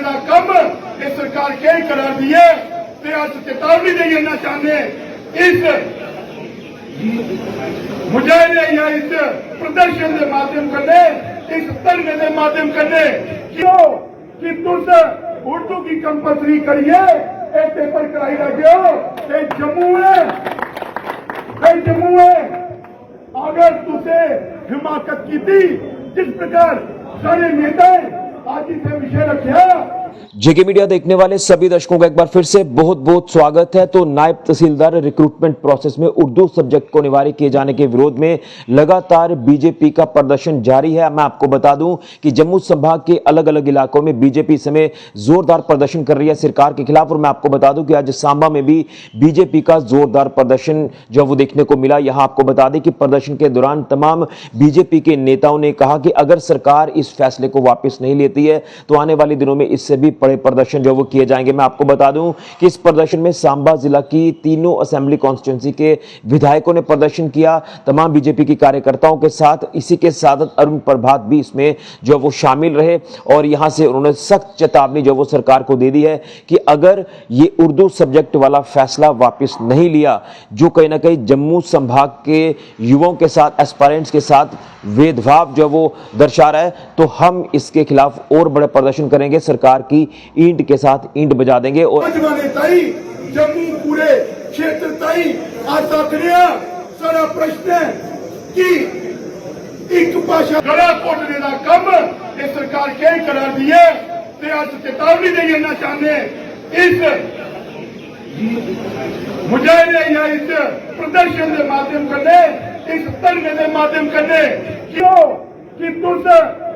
का कम ये सरकार के करार दिए ते आज चेतावनी देना चाहते इस मुजाहिदे या इस प्रदर्शन के माध्यम कन्ने इस धरने के माध्यम कन्ने क्यों कि तुस उर्दू की कंपलसरी करिए एक पेपर कराई लगे जम्मू है अगर तुसे हिमाकत की थी जिस प्रकार सारे नेता आज इसे विषय रखा। जेके मीडिया देखने वाले सभी दर्शकों का एक बार फिर से बहुत बहुत स्वागत है। तो नायब तहसीलदार रिक्रूटमेंट प्रोसेस में उर्दू सब्जेक्ट को अनिवार्य किए जाने के विरोध में लगातार बीजेपी का प्रदर्शन जारी है। मैं आपको बता दूं कि जम्मू संभाग के अलग अलग इलाकों में बीजेपी इस समय जोरदार प्रदर्शन कर रही है सरकार के खिलाफ। और मैं आपको बता दूं कि आज सांबा में भी बीजेपी का जोरदार प्रदर्शन जो वो देखने को मिला। यहां आपको बता दें कि प्रदर्शन के दौरान तमाम बीजेपी के नेताओं ने कहा कि अगर सरकार इस फैसले को वापस नहीं लेती है तो आने वाले दिनों में इससे भी बड़े प्रदर्शन जो वो किए जाएंगे। मैं आपको बता दूं कि इस प्रदर्शन में सांबा जिला की तीनों असेंबली कॉन्स्टिट्यूंसी के विधायकों ने प्रदर्शन किया, तमाम बीजेपी के कार्यकर्ताओं के साथ। इसी के साथ अरुण प्रभात भी इसमें जो वो शामिल रहे और यहां से उन्होंने सख्त चेतावनी जो वो सरकार को दे दी है कि अगर ये उर्दू सब्जेक्ट वाला फैसला वापस नहीं लिया जो कहीं ना कहीं जम्मू संभाग के युवाओं के साथ एस्पायरेंट्स के साथ भेदभाव जो वो दर्शा रहा है तो हम इसके खिलाफ और बड़े प्रदर्शन करेंगे, सरकार की ईंट के साथ ईंट बजा देंगे। और जम्मू पूरे क्षेत्र ताई आशा करिया सारा प्रश्न है कि एक भाषा गला घोटने का कम ये सरकार के करार दिए ते आज चेतावनी देना चाहते इस मुजाहिदे या इस प्रदर्शन के माध्यम कन्ने इस धरने के माध्यम कन्ने क्यों कि तुस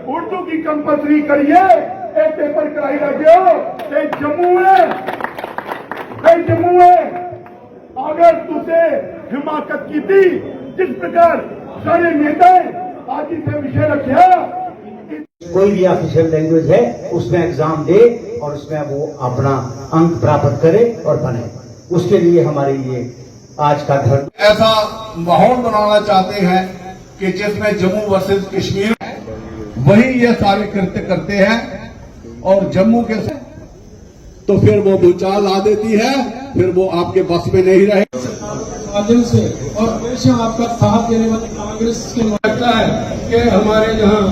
उर्दू की कंपलसरी करिए एक पेपर कराई लगे जम्मू है अगर तुसे हिमाकत की थी जिस प्रकार सारे नेता आज इसे विषय रखा। कोई भी ऑफिशियल लैंग्वेज है उसमें एग्जाम दे और उसमें वो अपना अंक प्राप्त करे और बने, उसके लिए हमारे ये आज का धर्म ऐसा माहौल बनाना चाहते हैं कि जिसमें जम्मू वर्सेस कश्मीर वही ये सारे कृत्य करते हैं और जम्मू के तो फिर वो भूचाल आ देती है, फिर वो आपके बस में नहीं रहे। माध्यम से और हमेशा आपका साथ देने वाली कांग्रेस की लगता है कि हमारे यहाँ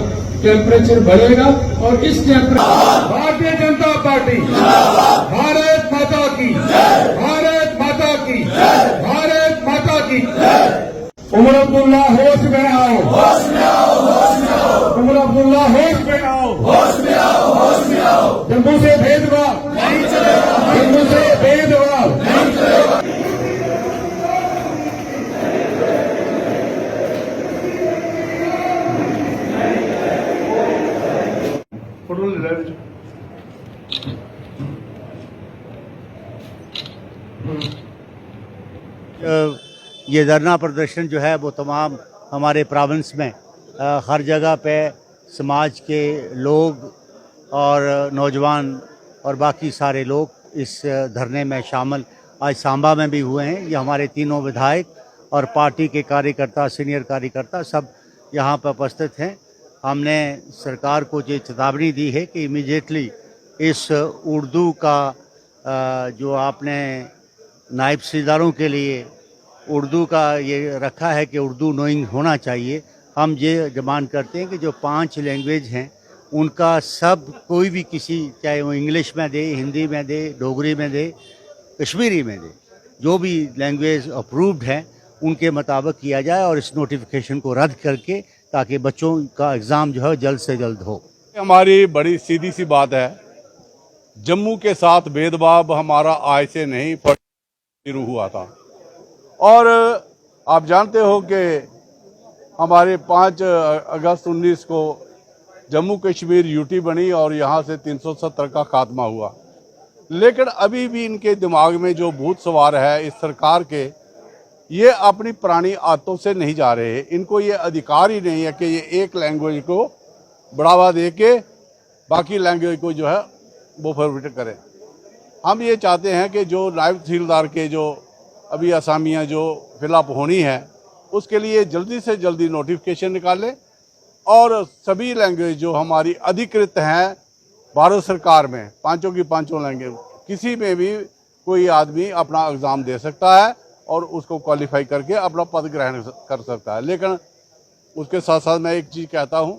टेम्परेचर बढ़ेगा और इस टेम्परेचर भारतीय जनता पार्टी भारत माता की भारत माता की भारत माता की। उमर अब्दुल्ला होश में आओ, होश में आओ, होश में आओ। उमर अब्दुल्ला होश में आओ, होश में आओ, होश में आओ। जम्मू से भेदभाव नहीं चलेगा, जम्मू से भेदभाव नहीं चलेगा। ये धरना प्रदर्शन जो है वो तमाम हमारे प्रोविंस में हर जगह पे समाज के लोग और नौजवान और बाकी सारे लोग इस धरने में शामिल आज सांबा में भी हुए हैं। ये हमारे तीनों विधायक और पार्टी के कार्यकर्ता, सीनियर कार्यकर्ता सब यहाँ पर उपस्थित हैं। हमने सरकार को ये चेतावनी दी है कि इमीडिएटली इस उर्दू का जो आपने नायब तहसीलदारों के लिए उर्दू का ये रखा है कि उर्दू नोइंग होना चाहिए। हम ये डिमांड करते हैं कि जो 5 लैंग्वेज हैं उनका सब कोई भी किसी, चाहे वो इंग्लिश में दे, हिंदी में दे, डोगरी में दे, कश्मीरी में दे, जो भी लैंग्वेज अप्रूव्ड है उनके मुताबिक किया जाए और इस नोटिफिकेशन को रद्द करके ताकि बच्चों का एग्ज़ाम जो है जल्द से जल्द हो। हमारी बड़ी सीधी सी बात है, जम्मू के साथ भेदभाव हमारा आज से नहीं शुरू हुआ था और आप जानते हो कि हमारे 5 अगस्त 19 को जम्मू कश्मीर यूटी बनी और यहाँ से 370 का खात्मा हुआ। लेकिन अभी भी इनके दिमाग में जो भूत सवार है इस सरकार के, ये अपनी पुरानी आदतों से नहीं जा रहे। इनको ये अधिकार ही नहीं है कि ये एक लैंग्वेज को बढ़ावा दे के बाकी लैंग्वेज को जो है वो फेवरेट करें। हम ये चाहते हैं कि जो नायब तहसीलदार के जो अभी असामियाँ जो फिलअप होनी है उसके लिए जल्दी से जल्दी नोटिफिकेशन निकालें और सभी लैंग्वेज जो हमारी अधिकृत हैं भारत सरकार में पांचों की पांचों लैंग्वेज किसी में भी कोई आदमी अपना एग्ज़ाम दे सकता है और उसको क्वालिफाई करके अपना पद ग्रहण कर सकता है। लेकिन उसके साथ साथ मैं एक चीज़ कहता हूँ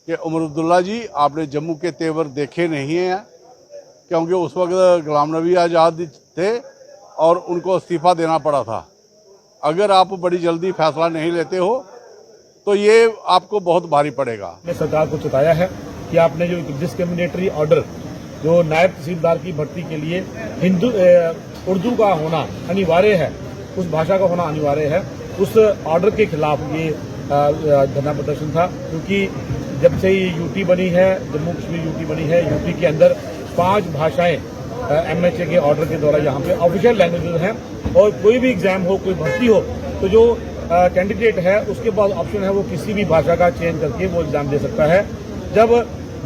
कि उमर अब्दुल्ला जी, आपने जम्मू के तेवर देखे नहीं हैं, क्योंकि उस वक्त गुलाम नबी आज़ाद थे और उनको इस्तीफ़ा देना पड़ा था। अगर आप बड़ी जल्दी फैसला नहीं लेते हो तो ये आपको बहुत भारी पड़ेगा। ने सरकार को चेताया है कि आपने जो डिस्क्रिमिनेटरी ऑर्डर जो नायब तहसीलदार की भर्ती के लिए उर्दू का होना अनिवार्य है, उस भाषा का होना अनिवार्य है, उस ऑर्डर के खिलाफ ये धरना प्रदर्शन था। क्योंकि जब से ये यूटी बनी है, जम्मू कश्मीर यूटी बनी है, यूटी के अंदर 5 भाषाएं MHA के ऑर्डर के द्वारा यहाँ पे ऑफिशियल लैंग्वेजेस हैं और कोई भी एग्जाम हो, कोई भर्ती हो तो जो कैंडिडेट है उसके पास ऑप्शन है वो किसी भी भाषा का चेंज करके वो एग्जाम दे सकता है। जब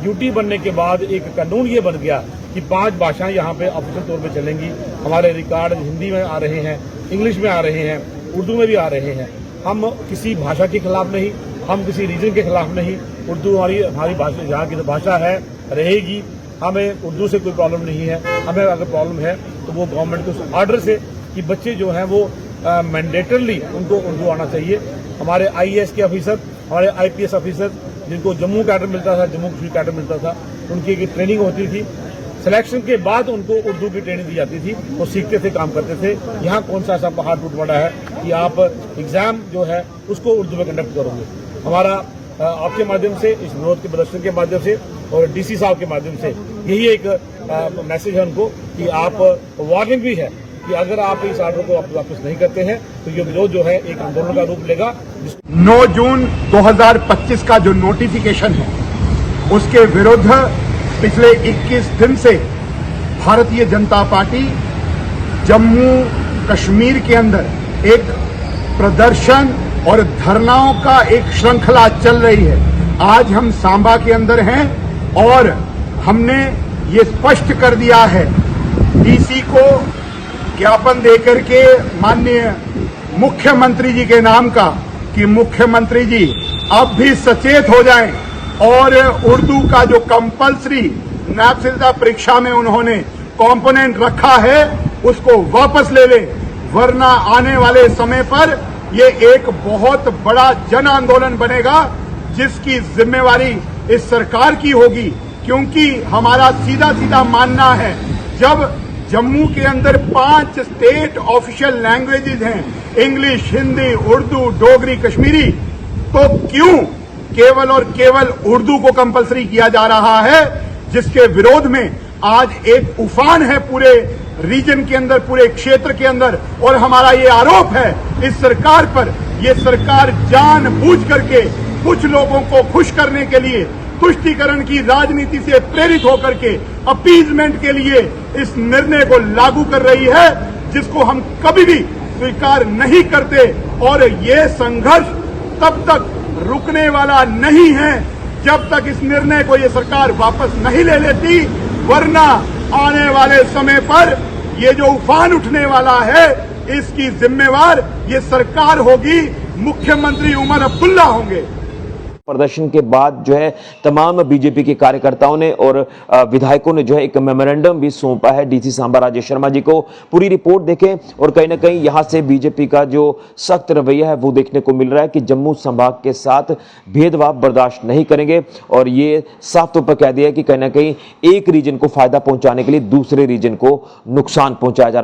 यूटी बनने के बाद एक कानून ये बन गया कि 5 भाषाएं यहाँ पे ऑफिशियल तौर पे चलेंगी, हमारे रिकॉर्ड हिंदी में आ रहे हैं, इंग्लिश में आ रहे हैं, उर्दू में भी आ रहे हैं। हम किसी भाषा के खिलाफ नहीं, हम किसी रीजन के खिलाफ नहीं। उर्दू हमारी भाषा यहाँ की भाषा है, रहेगी। हमें उर्दू से कोई प्रॉब्लम नहीं है। हमें अगर प्रॉब्लम है तो वो गवर्नमेंट के उस ऑर्डर से कि बच्चे जो हैं वो मैंडेटरली उनको उर्दू आना चाहिए। हमारे IAS के ऑफिसर, हमारे IPS ऑफिसर जिनको जम्मू कैडर मिलता था, जम्मू कश्मीर कैडर मिलता था, उनकी एक ट्रेनिंग होती थी। सिलेक्शन के बाद उनको उर्दू की ट्रेनिंग दी जाती थी, वो सीखते थे, काम करते थे। यहाँ कौन सा ऐसा पहाड़ टूट पड़ा है कि आप एग्जाम जो है उसको उर्दू में कंडक्ट करोगे। हमारा आपके माध्यम से, इस विरोध के प्रदर्शन के माध्यम से और DC साहब के माध्यम से यही एक मैसेज है उनको कि आप वार्निंग भी है कि अगर आप इस ऑर्डर को वापस नहीं करते हैं तो ये विरोध जो है एक आंदोलन का रूप लेगा। 9 जून 2025 का जो नोटिफिकेशन है उसके विरुद्ध पिछले 21 दिन से भारतीय जनता पार्टी जम्मू कश्मीर के अंदर एक प्रदर्शन और धरनाओं का एक श्रृंखला चल रही है। आज हम सांबा के अंदर हैं और हमने ये स्पष्ट कर दिया है DC को ज्ञापन देकर के माननीय मुख्यमंत्री जी के नाम का कि मुख्यमंत्री जी अब भी सचेत हो जाएं और उर्दू का जो कंपल्सरी नायब तहसीलदार परीक्षा में उन्होंने कंपोनेंट रखा है उसको वापस ले लें, वरना आने वाले समय पर ये एक बहुत बड़ा जन आंदोलन बनेगा जिसकी जिम्मेवारी इस सरकार की होगी। क्योंकि हमारा सीधा सीधा मानना है, जब जम्मू के अंदर 5 स्टेट ऑफिशियल लैंग्वेजेस हैं, इंग्लिश, हिंदी, उर्दू, डोगरी, कश्मीरी, तो क्यों केवल और केवल उर्दू को कंपलसरी किया जा रहा है, जिसके विरोध में आज एक उफान है पूरे रीजन के अंदर, पूरे क्षेत्र के अंदर। और हमारा ये आरोप है इस सरकार पर, ये सरकार जानबूझ करके कुछ लोगों को खुश करने के लिए, तुष्टीकरण की राजनीति से प्रेरित होकर के अपीजमेंट के लिए इस निर्णय को लागू कर रही है, जिसको हम कभी भी स्वीकार नहीं करते। और ये संघर्ष तब तक रुकने वाला नहीं है जब तक इस निर्णय को ये सरकार वापस नहीं ले लेती, वरना आने वाले समय पर ये जो उफान उठने वाला है इसकी जिम्मेवार ये सरकार होगी, मुख्यमंत्री उमर अब्दुल्ला होंगे। प्रदर्शन के बाद जो है तमाम बीजेपी के कार्यकर्ताओं ने और विधायकों ने जो है एक मेमोरेंडम भी सौंपा है DC सांबा राजेश शर्मा जी को। पूरी रिपोर्ट देखें और कहीं ना कहीं यहां से बीजेपी का जो सख्त रवैया है वो देखने को मिल रहा है कि जम्मू संभाग के साथ भेदभाव बर्दाश्त नहीं करेंगे और ये साफ तौर पर कह दिया है कि कहीं ना कहीं एक रीजन को फायदा पहुंचाने के लिए दूसरे रीजन को नुकसान पहुंचाया जा रहा है।